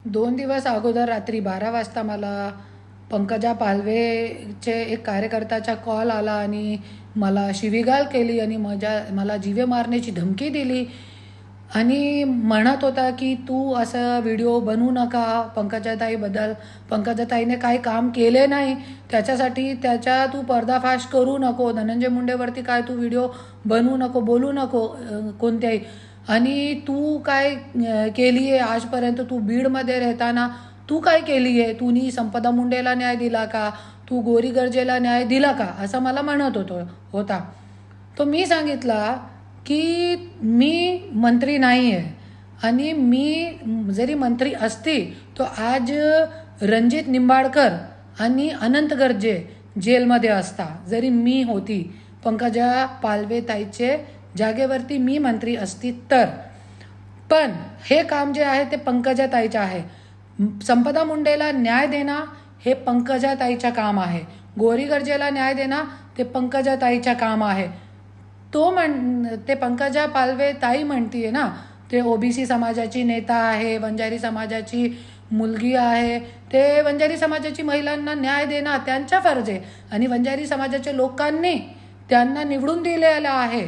2 दिवस अगोदर रात्री 12 वाजता मला पंकजा पालवेचे एक कार्यकर्त्याचा कॉल आला आणि मला शिवीगाळ केली आणि मला जीवे मारण्याची धमकी दिली आणि म्हणत होता की तू असं व्हिडिओ बनवू नका पंकजाताईबद्दल. पंकजाताईने काही काम केले नाही, त्याच्यासाठी त्याचा तू पर्दाफाश करू नको. धनंजय मुंडेवरती काय तू व्हिडिओ बनवू नको, बोलू नको कोणत्याही. आणि तू काय केली आहे आजपर्यंत, तू बीडमध्ये राहताना तू काय केली आहे, तूनी संपदा मुंडेला न्याय दिला का, तू गोरी गर्जेला न्याय दिला का, असं मला म्हणत होता. तो मी सांगितला की मी मंत्री नाही आहे आणि मी जरी मंत्री असती तो आज रणजित निंबाळकर आणि अनंत गर्जे जेलमध्ये असता. जरी मी होती पंकजा पालवे ताईचे जागेवरती मी मंत्री असती तर. पण हे काम जे आहे ते पंकजा ताईचं आहे. संपदा मुंडेला न्याय देणं हे पंकजा ताईचं काम आहे. गोरी गर्जेला न्याय देणं ते पंकजा ताईचं काम आहे. ते पंकजा पालवे ताई म्हणतीये ना, ते ओबीसी समाजाची नेता आहे, वंजारी समाजाची मुलगी आहे. ते वंजारी समाजाची महिलांना न्याय देणं त्यांचा फर्ज आहे आणि वंजारी समाजाच्या लोकांनी त्यांना निवडून दिलेलं आहे.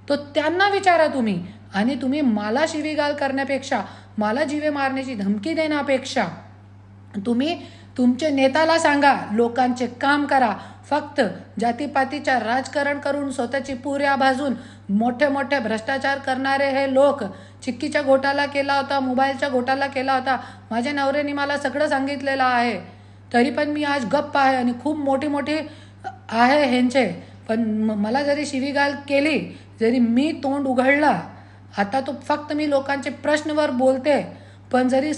तो त्यांना विचारा तुम्ही. आणि तुम्ही मला शिवीगाळ करण्यापेक्षा, मला जीवे मारण्याची धमकी देण्यापेक्षा तुम्ही तुमच्या नेत्याला सांगा लोकांचे काम करा. फक्त जातीपातीच्या राजकारण करून स्वतःची पुऱ्या भाजून मोठे मोठे भ्रष्टाचार करणारे हे लोक. चिक्कीचा घोटाळा केला होता, मोबाईलचा घोटाळा केला होता, माझ्या नवऱ्याने मला सगळं सांगितलेलं आहे. तरी पण मी आज गप्प आहे आणि खूप मोठी मोठी आहे ह्यांचे. पण मला जरी शिवीगाळ केली, जरी मी तोंड उघडला, आता तो फक्त मी लोकांचे प्रश्नवर बोलते. पण जरी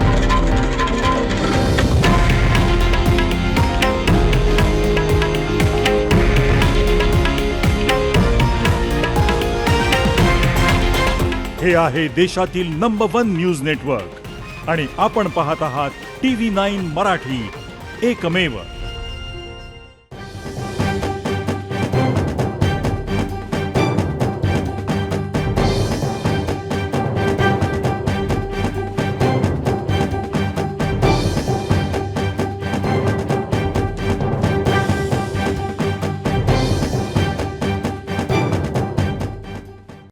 हे आहे देशातील नंबर 1 न्यूज नेटवर्क आणि आपण पाहत आहात TV9 मराठी, एकमेव.